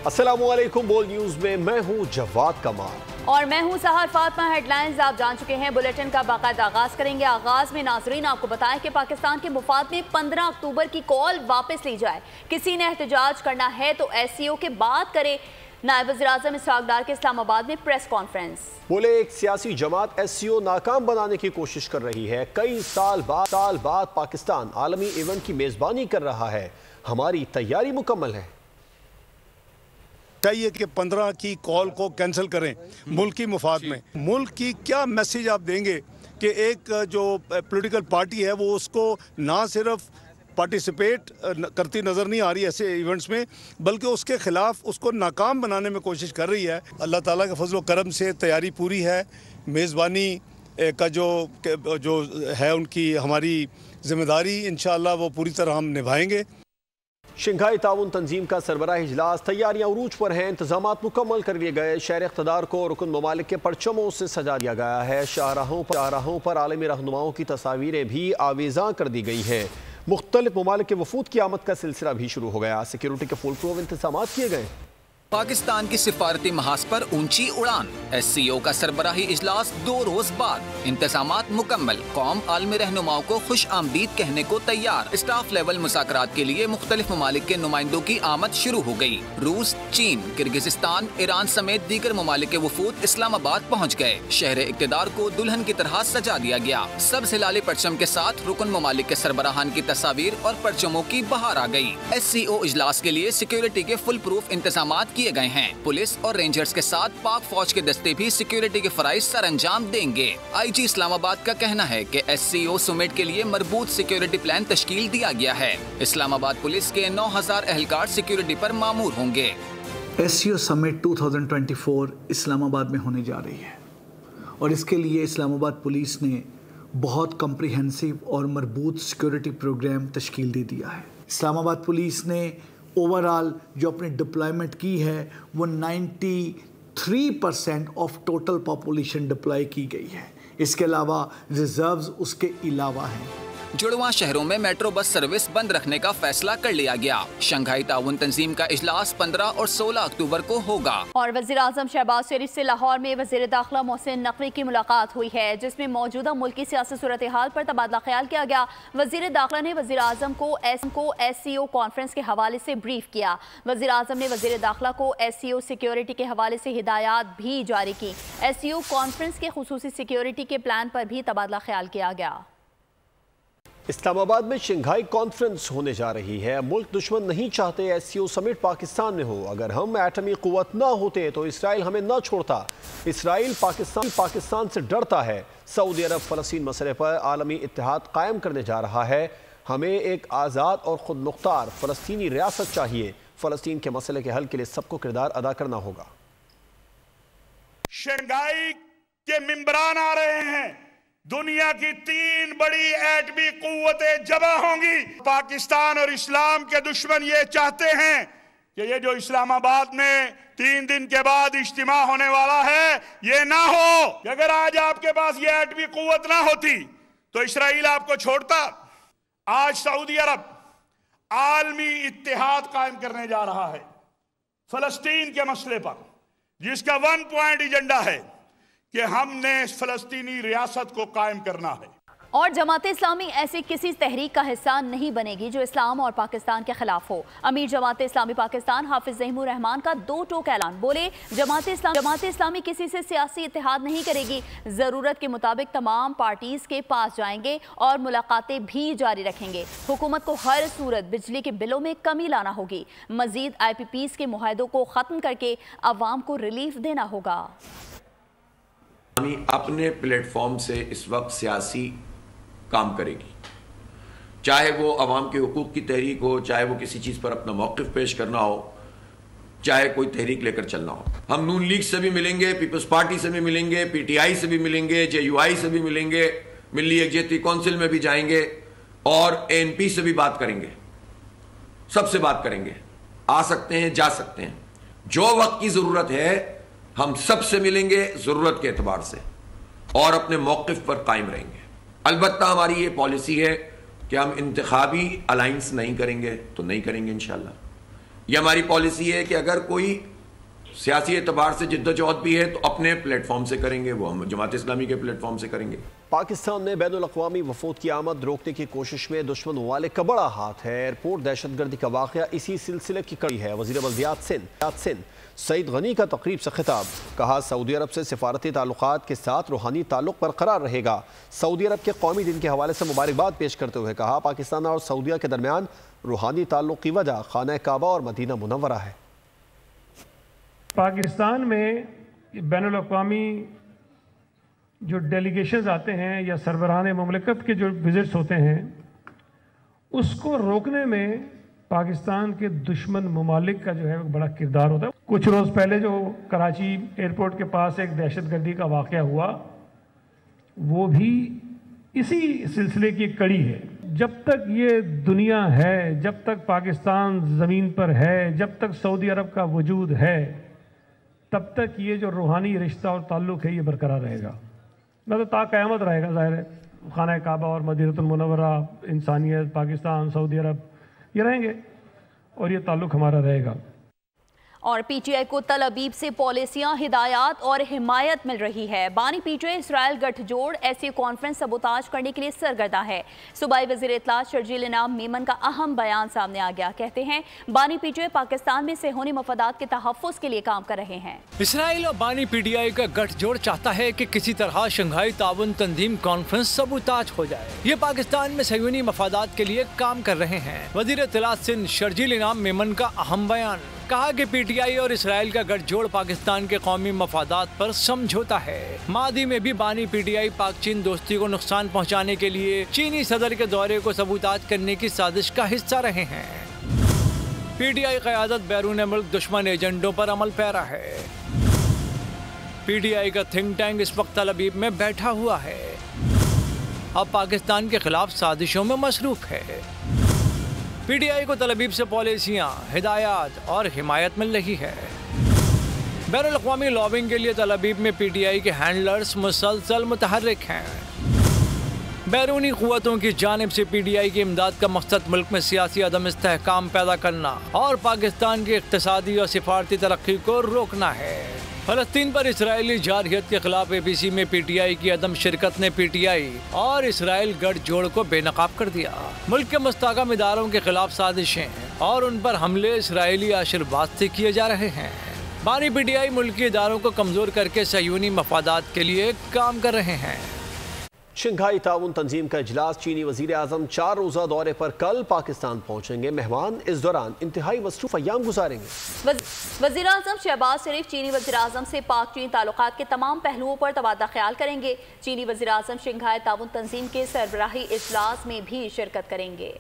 السلام علیکم، بول نیوز میں میں ہوں جواد کمال اور میں ہوں سحر فاطمہ۔ ہیڈ لائنز آپ جان چکے ہیں، بلیٹن کا باقاعدہ آغاز کریں گے۔ آغاز میں ناظرین آپ کو بتائیں کہ پاکستان کے مفاد میں 15 اکتوبر کی کال واپس لی جائے۔ کسی نے احتجاج کرنا ہے تو ایس سی او کے بعد کرے۔ نائب وزیر اعظم اسحاق ڈار کے اسلام آباد میں پریس کانفرنس۔ بولے ایک سیاسی جماعت ایس سی او ناکام بنانے کی کوشش کر رہی ہے۔ کئی سال بعد پاکستان عالمی ایونٹ کی میزبانی کر رہا ہے، ہماری تیاری مکمل ہے۔ چاہیے کہ 15 کی کال کو کینسل کریں ملکی مفاد میں۔ ملک کی کیا میسیج آپ دیں گے کہ ایک جو پولیٹیکل پارٹی ہے وہ اس کو نہ صرف پارٹیسپیٹ کرتی نظر نہیں آ رہی ایسے ایونٹس میں، بلکہ اس کے خلاف اس کو ناکام بنانے میں کوشش کر رہی ہے۔ اللہ تعالیٰ کے فضل و کرم سے تیاری پوری ہے۔ میزبانی کا جو ہے ان کی ہماری ذمہ داری انشاءاللہ وہ پوری طرح ہم نبھائیں گے۔ شنگھائی تعاون تنظیم کا سربراہ اجلاس، تیاریاں عروج پر ہیں، انتظامات مکمل کر لیے گئے۔ شہر اقتدار کو رکن ممالک کے پرچموں سے سجا دیا گیا ہے۔ شاہراہوں پر عالمی رہنماؤں کی تصاویریں بھی آویزاں کر دی گئی ہیں۔ مختلف ممالک کے وفود کی آمد کا سلسلہ بھی شروع ہو گیا۔ سیکیورٹی کے فل پروف انتظامات کیے گئے۔ پاکستان کی سفارتی محاذ پر اونچی اڑان، ایس سی او کا سربراہی اجلاس 2 روز بعد، انتظامات مکمل، قوم عالمی رہنماؤں کو خوش آمدید کہنے کو تیار۔ اسٹاف لیول مذاکرات کے لیے مختلف ممالک کے نمائندوں کی آمد شروع ہو گئی۔ روس، چین، کرگزستان، ایران سمیت دیگر ممالک کے وفود اسلام آباد پہنچ گئے۔ شہر اقتدار کو دلہن کی طرح سجا دیا گیا۔ سبز ہلالی پرچم کے ساتھ رکن ممالک کے سربراہان کی تصاویر اور پرچموں کی بہار آ گئی۔ ایس سی او اجلاس کے لیے سیکیورٹی کے فل پروف انتظامات کیے گئے ہیں۔ پولیس اور رینجرز کے ساتھ پاک فوج کے دستے بھی سیکیورٹی کے فرائض سر انجام دیں گے۔ آئی جی اسلام آباد کا کہنا ہے کہ ایس سی او سمٹ کے لیے مربوط سیکیورٹی پلان تشکیل دیا گیا ہے۔ اسلام آباد پولیس کے 9000 اہلکار سیکیورٹی پر مامور ہوں گے۔ ایس سی او سمٹ 2024 اسلام آباد میں ہونے جا رہی ہے اور اس کے لیے اسلام آباد پولیس نے بہت کمپریہنسو اور مربوط سیکیورٹی پروگرام تشکیل دے دیا ہے۔ اسلام آباد پولیس نے اوورال جو اپنی ڈپلائمنٹ کی ہے وہ 93% آف ٹوٹل پاپولیشن ڈپلائی کی گئی ہے۔ اس کے علاوہ ریزروز اس کے علاوہ ہیں۔ جڑواں شہروں میں میٹرو بس سروس بند رکھنے کا فیصلہ کر لیا گیا۔ شنگھائی تعاون تنظیم کا اجلاس 15 اور 16 اکتوبر کو ہوگا۔ اور وزیر اعظم شہباز شریف سے لاہور میں وزیر داخلہ محسن نقوی کی ملاقات ہوئی ہے، جس میں موجودہ ملکی سیاسی صورتحال پر تبادلہ خیال کیا گیا۔ وزیر داخلہ نے وزیر اعظم کو ایس سی او کانفرنس کے حوالے سے بریف کیا۔ وزیر اعظم نے وزیر داخلہ کو ایس سی او سیکیورٹی کے حوالے سے ہدایات بھی جاری کی۔ ایس سی او کانفرنس کے خصوصی سیکیورٹی کے پلان پر بھی تبادلہ خیال کیا گیا۔ اسلام آباد میں شنگھائی کانفرنس ہونے جا رہی ہے۔ ملک دشمن نہیں چاہتے ایس سی او سمٹ پاکستان میں ہو۔ اگر ہم ایٹمی قوت نہ ہوتے تو اسرائیل ہمیں نہ چھوڑتا۔ اسرائیل پاکستان سے ڈرتا ہے۔ سعودی عرب فلسطین مسئلے پر عالمی اتحاد قائم کرنے جا رہا ہے۔ ہمیں ایک آزاد اور خود مختار فلسطینی ریاست چاہیے۔ فلسطین کے مسئلے کے حل کے لیے سب کو کردار ادا کرنا ہوگا۔ شنگھائی کے ممبران آ رہے ہیں، دنیا کی 3 بڑی ایٹمی قوتیں جمع ہوں گی۔ پاکستان اور اسلام کے دشمن یہ چاہتے ہیں کہ یہ جو اسلام آباد میں 3 دن کے بعد اجتماع ہونے والا ہے یہ نہ ہو، کہ اگر آج آپ کے پاس یہ ایٹمی قوت نہ ہوتی تو اسرائیل آپ کو چھوڑتا۔ آج سعودی عرب عالمی اتحاد قائم کرنے جا رہا ہے فلسطین کے مسئلے پر، جس کا 1 پوائنٹ ایجنڈا ہے کہ ہم نے فلسطینی ریاست کو قائم کرنا ہے۔ اور جماعت اسلامی ایسی کسی تحریک کا حصہ نہیں بنے گی جو اسلام اور پاکستان کے خلاف ہو۔ امیر جماعت اسلامی پاکستان حافظ ظہیم الرحمان کا 2 ٹوک اعلان، بولے جماعت اسلامی کسی سے سیاسی اتحاد نہیں کرے گی، ضرورت کے مطابق تمام پارٹیز کے پاس جائیں گے اور ملاقاتیں بھی جاری رکھیں گے۔ حکومت کو ہر صورت بجلی کے بلوں میں کمی لانا ہوگی۔ مزید آئی پی پیز کے معاہدوں کو ختم کر کے عوام کو ریلیف دینا ہوگا۔ اپنے پلیٹ فارم سے اس وقت سیاسی کام کرے گی، چاہے وہ عوام کے حقوق کی تحریک ہو، چاہے وہ کسی چیز پر اپنا موقف پیش کرنا ہو، چاہے کوئی تحریک لے کر چلنا ہو۔ ہم نون لیگ سے بھی ملیں گے، پیپلز پارٹی سے بھی ملیں گے، پی ٹی آئی سے بھی ملیں گے، جے یو آئی سے بھی ملیں گے، ملی یکجہتی کونسل میں بھی جائیں گے اور اے این پی سے بھی بات کریں گے، سب سے بات کریں گے۔ آ سکتے ہیں، جا سکتے ہیں، جو وقت کی ضرورت ہے ہم سب سے ملیں گے ضرورت کے اعتبار سے اور اپنے موقف پر قائم رہیں گے۔ البتہ ہماری یہ پالیسی ہے کہ ہم انتخابی الائنس نہیں کریں گے تو نہیں کریں گے انشاءاللہ، یہ ہماری پالیسی ہے کہ اگر کوئی سیاسی اعتبار سے جدوجہد بھی ہے تو اپنے پلیٹ فارم سے کریں گے، وہ ہم جماعت اسلامی کے پلیٹ فارم سے کریں گے۔ پاکستان میں بین الاقوامی وفود کی آمد روکنے کی کوشش میں دشمن ممالک کا بڑا ہاتھ ہے۔ ایئرپورٹ دہشت گردی کا واقعہ اسی سلسلے کی کڑی ہے۔ وزیر بلدیات سندھ سعید غنی کا تقریب سے خطاب، کہا سعودی عرب سے سفارتی تعلقات کے ساتھ روحانی تعلق برقرار رہے گا۔ سعودی عرب کے قومی دن کے حوالے سے مبارکباد پیش کرتے ہوئے کہا پاکستان اور سعودیہ کے درمیان روحانی تعلق کی وجہ خانہ کعبہ اور مدینہ منورہ ہے۔ پاکستان میں بین الاقوامی جو ڈیلیگیشنز آتے ہیں یا سربراہان مملکت کے جو وزٹس ہوتے ہیں، اس کو روکنے میں پاکستان کے دشمن ممالک کا جو ہے بڑا کردار ہوتا ہے۔ کچھ روز پہلے جو کراچی ایئرپورٹ کے پاس ایک دہشت گردی کا واقعہ ہوا، وہ بھی اسی سلسلے کی ایک کڑی ہے۔ جب تک یہ دنیا ہے، جب تک پاکستان زمین پر ہے، جب تک سعودی عرب کا وجود ہے، تب تک یہ جو روحانی رشتہ اور تعلق ہے یہ برقرار رہے گا، مطلب تا قیامت رہے گا۔ ظاہر ہے خانہ کعبہ اور مدینہ المنورہ، انسانیت، پاکستان، سعودی عرب یہ رہیں گے اور یہ تعلق ہمارا رہے گا۔ اور پی ٹی آئی کو تل ابیب سے پالیسیاں، ہدایات اور حمایت مل رہی ہے۔ بانی پی ٹی آئی اسرائیل گٹھ جوڑ ایسی کانفرنس سبوتاج کرنے کے لیے سرگردہ ہے۔ صوبائی وزیر اطلاعات شرجیل انعام میمن کا اہم بیان سامنے آ گیا، کہتے ہیں بانی پی ٹی آئی پاکستان میں صہیونی مفادات کے تحفظ کے لیے کام کر رہے ہیں۔ اسرائیل اور بانی پی ٹی آئی کا گٹھ جوڑ چاہتا ہے کہ کسی طرح شنگھائی تعاون تنظیم کانفرنس سبوتاج ہو جائے۔ یہ پاکستان میں صہیونی مفادات کے لیے کام کر رہے ہیں۔ وزیر اطلاعات سندھ شرجیل انعام میمن کا اہم بیان، کہا کہ پی ٹی آئی اور اسرائیل کا گٹھ جوڑ پاکستان کے قومی مفادات پر سمجھوتا ہے۔ ماضی میں بھی بانی پی ٹی آئی پاک چین دوستی کو نقصان پہنچانے کے لیے چینی صدر کے دورے کو سبوتاج کرنے کی سازش کا حصہ رہے ہیں۔ پی ٹی آئی قیادت بیرون ملک دشمن ایجنڈوں پر عمل پیرا ہے۔ پی ٹی آئی کا تھنک ٹینک اس وقت تل ابیب میں بیٹھا ہوا ہے، اب پاکستان کے خلاف سازشوں میں مصروف ہے۔ پی ٹی آئی کو تل ابیب سے پالیسیاں، ہدایات اور حمایت مل رہی ہے۔ بین الاقوامی لابنگ کے لیے تل ابیب میں پی ٹی آئی کے ہینڈلرز مسلسل متحرک ہیں۔ بیرونی قوتوں کی جانب سے پی ٹی آئی کی امداد کا مقصد ملک میں سیاسی عدم استحکام پیدا کرنا اور پاکستان کی اقتصادی اور سفارتی ترقی کو روکنا ہے۔ فلسطین پر اسرائیلی جارحیت کے خلاف اے پی سی میں پی ٹی آئی کی عدم شرکت نے پی ٹی آئی اور اسرائیل گٹھ جوڑ کو بے نقاب کر دیا۔ ملک کے مستحکم اداروں کے خلاف سازشیں اور ان پر حملے اسرائیلی آشرواد سے کیے جا رہے ہیں۔ بانی پی ٹی آئی ملکی اداروں کو کمزور کر کے صہیونی مفادات کے لیے کام کر رہے ہیں۔ شنگھائی تعاون تنظیم کا اجلاس، چینی وزیر اعظم 4 روزہ دورے پر کل پاکستان پہنچیں گے۔ مہمان اس دوران انتہائی مصروف ایام گزاریں گے۔ وزیر اعظم شہباز شریف چینی وزیر اعظم سے پاک چین تعلقات کے تمام پہلوؤں پر تبادلہ خیال کریں گے۔ چینی وزیر اعظم شنگھائی تعاون تنظیم کے سربراہی اجلاس میں بھی شرکت کریں گے۔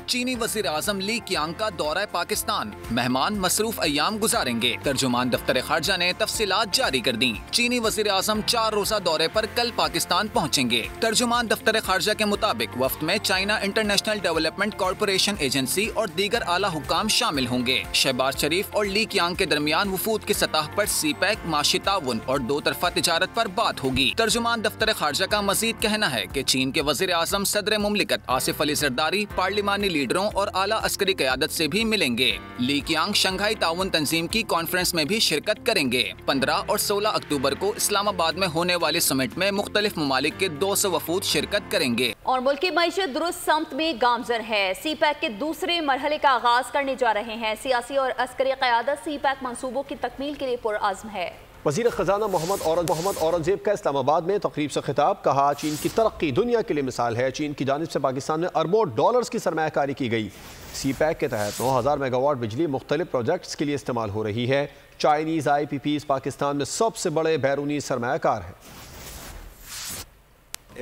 چینی وزیر اعظم لی کیانگ کا دورہ پاکستان، مہمان مصروف ایام گزاریں گے۔ ترجمان دفتر خارجہ نے تفصیلات جاری کر دیں۔ چینی وزیر اعظم 4 روزہ دورے پر کل پاکستان پہنچیں گے۔ ترجمان دفتر خارجہ کے مطابق وفد میں China international development corporation agency اور دیگر اعلیٰ حکام شامل ہوں گے۔ شہباز شریف اور لی کیانگ کے درمیان وفود کی سطح پر سی پیک، معاشی تعاون اور 2 طرفہ تجارت پر بات ہوگی۔ ترجمان دفتر خارجہ کا مزید کہنا ہے کہ چین کے وزیر اعظم صدر مملکت آصف علی زرداری پارلیمانی لیڈروں اور اعلیٰ عسکری قیادت سے بھی ملیں گے۔ لی کیانگ شنگھائی تعاون تنظیم کی کانفرنس میں بھی شرکت کریں گے۔ 15 اور 16 اکتوبر کو اسلام آباد میں ہونے والے سمٹ میں مختلف ممالک کے 200 وفود شرکت کریں گے۔ اور ملک کی معیشت درست سمت میں گامزن ہے۔ سی پیک کے دوسرے مرحلے کا آغاز کرنے جا رہے ہیں۔ سیاسی اور عسکری قیادت سی پیک منصوبوں کی تکمیل کے لیے پرعزم ہے۔ وزیر خزانہ محمد اورنگزیب کا اسلام آباد میں تقریب سے خطاب، کہا چین کی ترقی دنیا کے لیے مثال ہے۔ چین کی جانب سے پاکستان میں اربوں ڈالرز کی سرمایہ کاری کی گئی۔ سی پیک کے تحت 9000 میگا واٹ بجلی مختلف پروجیکٹس کے لیے استعمال ہو رہی ہے۔ چائنیز آئی پی پیز پاکستان میں سب سے بڑے بیرونی سرمایہ کار ہیں۔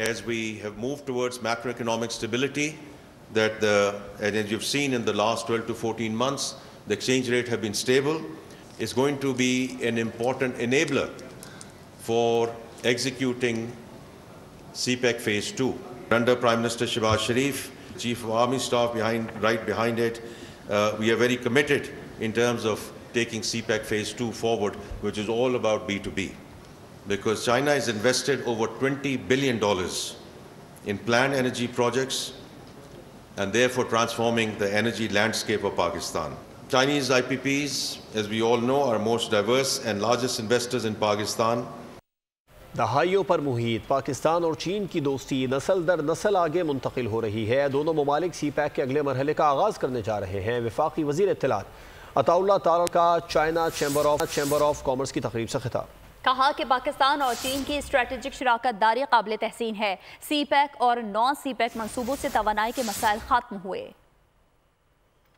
As we have moved towards macroeconomic stability, as you've seen in the last 12 to 14 months, the exchange rate have been stable. Is going to be an important enabler for executing CPEC Phase 2. Under Prime Minister Shehbaz Sharif, Chief of Army Staff right behind it, we are very committed in terms of taking CPEC Phase 2 forward, which is all about B2B. Because China has invested over $20 billion in planned energy projects and therefore transforming the energy landscape of Pakistan. Chinese IPPs, as we all know, are most diverse and largest investors in Pakistan. دہائیوں پر محیط پاکستان اور چین کی دوستی نسل در نسل آگے منتقل ہو رہی ہے. دونوں ممالک سی پیک کے اگلے مرحلے کا آغاز کرنے جا رہے ہیں. وفاقی وزیر اطلاعات عطا اللہ تعالی کا چائنا چیمبر آف کامرس کی تقریب سے خطاب. کہا کہ پاکستان اور چین کی اسٹریٹجک شراکت داری قابل تحسین ہے. سی پیک اور نان سی پیک منصوبوں سے توانائی کے مسائل ختم ہوئے.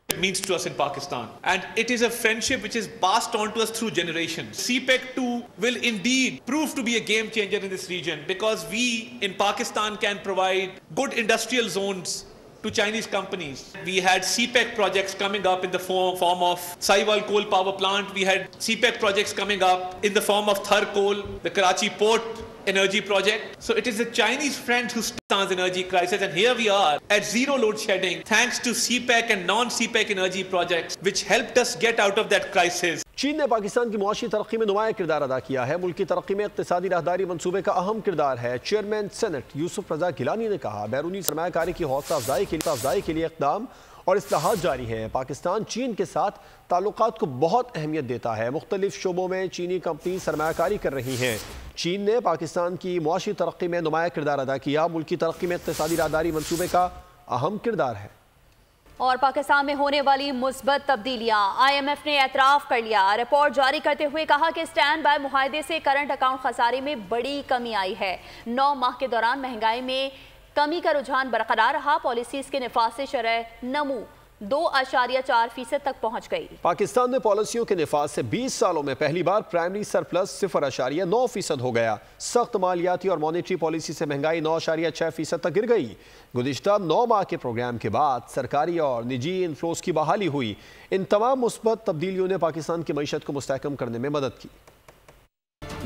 It means to us in Pakistan, and it is a friendship which is passed on to us through generations. CPEC 2 will indeed prove to be a game changer in this region, because we in Pakistan can provide good industrial zones to Chinese companies. We had CPEC projects coming up in the form of Saiwal coal power plant. We had CPEC projects coming up in the form of Thar coal, the Karachi port energy project. So it is the Chinese friend who stands the energy crisis, and here we are at zero load shedding thanks to CPEC and non-CPEC energy projects which helped us get out of that crisis. چین نے پاکستان کی معاشی ترقی میں نمایاں کردار ادا کیا ہے. ملک کی ترقی میں اقتصادی راہداری منصوبے کا اہم کردار ہے. چیئرمین سینٹ یوسف رضا گیلانی نے کہا بیرونی سرمایہ کاری کی حوصلہ افزائی کے لیے اقدام اور اصلاحات جاری ہیں. پاکستان چین کے ساتھ تعلقات کو بہت اہمیت دیتا ہے. مختلف شعبوں میں چینی کمپنی سرمایہ کاری کر رہی ہیں. چین نے پاکستان کی معاشی ترقی میں نمایاں کردار ادا کیا. ملک کی ترقی میں اقتصادی راہداری منصوبے کا اہم کردار ہے. اور پاکستان میں ہونے والی مثبت تبدیلیاں IMF نے اعتراف کر لیا. رپورٹ جاری کرتے ہوئے کہا کہ اسٹینڈ بائی معاہدے سے کرنٹ اکاؤنٹ خسارے میں بڑی کمی آئی ہے. 9 ماہ کے دوران مہنگائی میں کمی کا رجحان برقرار رہا. پالیسیز کے نفاذ سے شرح نمو 2.4% تک پہنچ گئی. پاکستان میں پالیسیوں کے نفاذ سے 20 سالوں میں پہلی بار پرائمری سرپلس 0.9% ہو گیا. سخت مالیاتی اور مانیٹری پالیسی سے مہنگائی 9.6% تک گر گئی. گزشتہ 9 ماہ کے پروگرام کے بعد سرکاری اور نجی انفلوز کی بحالی ہوئی. ان تمام مثبت تبدیلیوں نے پاکستان کی معیشت کو مستحکم کرنے میں مدد کی.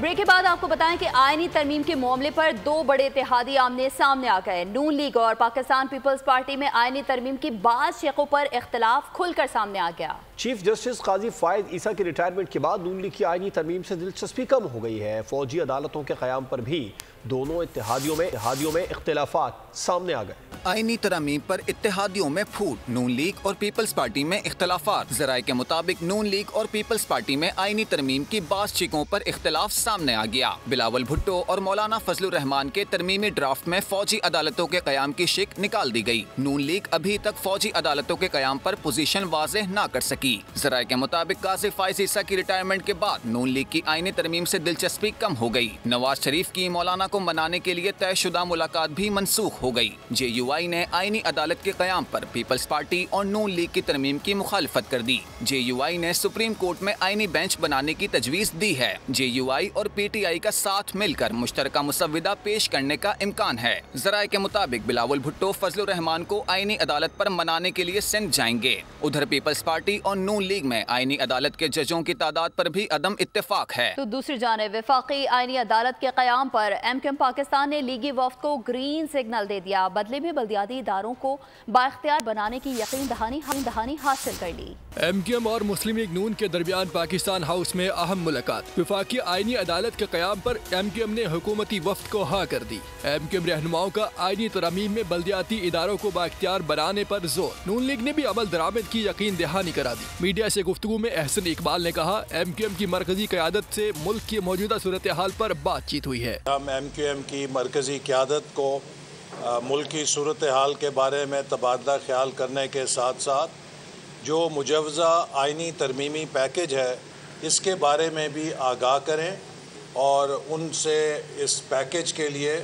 بریک کے بعد آپ کو بتائیں کہ آئینی ترمیم کے معاملے پر 2 بڑے اتحادی آمنے سامنے آ گئے. نون لیگ اور پاکستان پیپلز پارٹی میں آئینی ترمیم کی بعض شقوں پر اختلاف کھل کر سامنے آ گیا. چیف جسٹس قاضی فائز عیسیٰ کی ریٹائرمنٹ کے بعد نون لیگ کی آئینی ترمیم سے دلچسپی کم ہو گئی ہے. فوجی عدالتوں کے قیام پر بھی دونوں اتحادیوں میں اختلافات سامنے آ گئے. آئینی ترمیم پر اتحادیوں میں پھوٹ. نون لیگ اور پیپلز پارٹی میں اختلافات. ذرائع کے مطابق نون لیگ اور پیپلز پارٹی میں آئینی ترمیم کی بعض شقوں پر اختلاف سامنے آ گیا. بلاول بھٹو اور مولانا فضل الرحمان کے ترمیمی ڈرافٹ میں فوجی عدالتوں کے قیام کی شق نکال دی گئی. نون لیگ ابھی تک فوجی عدالتوں کے قیام پر پوزیشن واضح نہ کر سکی. ذرائع کے مطابق قاضی فائز عیسیٰ کی ریٹائرمنٹ کے بعد نون لیگ کی آئینی ترمیم سے دلچسپی کم ہو گئی. نواز شریف کی مولانا کو منانے کے لیے طے شدہ ملاقات بھی منسوخ ہو گئی. JUI نے آئینی عدالت کے قیام پر پیپلز پارٹی اور نون لیگ کی ترمیم کی مخالفت کر دی. JUI نے سپریم کورٹ میں آئینی بینچ بنانے کی تجویز دی ہے. JUI اور PTI کا ساتھ مل کر مشترکہ مسودہ پیش کرنے کا امکان ہے. ذرائع کے مطابق بلاول بھٹو فضل الرحمان کو آئینی عدالت پر منانے کے لیے سندھ جائیں گے. ادھر پیپلز پارٹی اور نون لیگ میں آئینی عدالت کے ججوں کی تعداد پر بھی عدم اتفاق ہے. تو دوسری جانب وفاقی آئینی عدالت کے قیام پر MQM پاکستان نے لیگی وفد کو گرین سگنل دے دیا. بدلے میں بلدیاتی اداروں کو بااختیار بنانے کی یقین دہانی حاصل کر لی. MQM اور مسلم لیگ نون کے درمیان پاکستان ہاؤس میں اہم ملاقات. وفاقی آئینی عدالت کے قیام پر MQM نے حکومتی وفد کو ہاں کر دی. MQM رہنماؤں کا آئینی ترمیم میں بلدیاتی اداروں کو بااختیار بنانے پر زور. نون لیگ نے بھی عمل درآمد کی یقین دہانی کرا دی. میڈیا سے گفتگو میں احسن اقبال نے کہا MQM کی مرکزی قیادت سے ملک کی موجودہ صورتحال پر بات چیت ہوئی ہے. ہم MQM کی مرکزی قیادت کو ملک کی صورتحال کے بارے میں تبادلہ خیال کرنے کے ساتھ ساتھ جو مجوزہ آئینی ترمیمی پیکج ہے اس کے بارے میں بھی آگاہ کریں اور ان سے اس پیکج کے لیے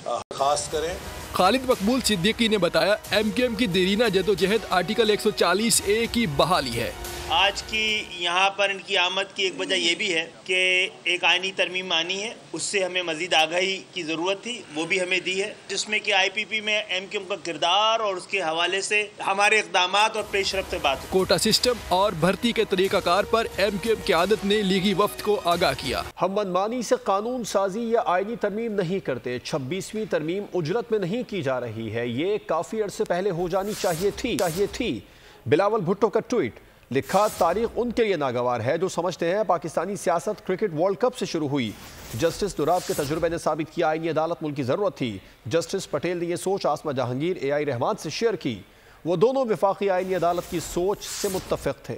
درخواست کریں. خالد مقبول صدیقی نے بتایا MQM کی دیرینہ جدوجہد آرٹیکل 140A کی بحالی ہے. آج کی یہاں پر ان کی آمد کی ایک وجہ یہ بھی ہے کہ ایک آئینی ترمیم آنی ہے, اس سے ہمیں مزید آگاہی کی ضرورت تھی, وہ بھی ہمیں دی ہے, جس میں کہ IPP میں MQM کا کردار اور اس کے حوالے سے ہمارے اقدامات اور پیش رفت بات. کوٹا سسٹم اور بھرتی کے طریقہ کار پر MQM قیادت نے لیگی وفد کو آگاہ کیا. ہم منمانی سے قانون سازی یا آئینی ترمیم نہیں کرتے. 26ویں ترمیم اجرت میں نہیں کی جا رہی ہے, یہ کافی عرصے پہلے ہو جانی چاہیے تھی. بلاول بھٹو کا ٹویٹ. لکھا تاریخ ان کے لیے ناگوار ہے جو سمجھتے ہیں پاکستانی سیاست کرکٹ ورلڈ کپ سے شروع ہوئی. جسٹس دوراب کے تجربے نے ثابت کیا آئینی عدالت ملک کی ضرورت تھی. جسٹس پٹیل نے یہ سوچ آسمہ جہانگیر AI رحمان سے شیئر کی. وہ دونوں وفاقی آئینی عدالت کی سوچ سے متفق تھے.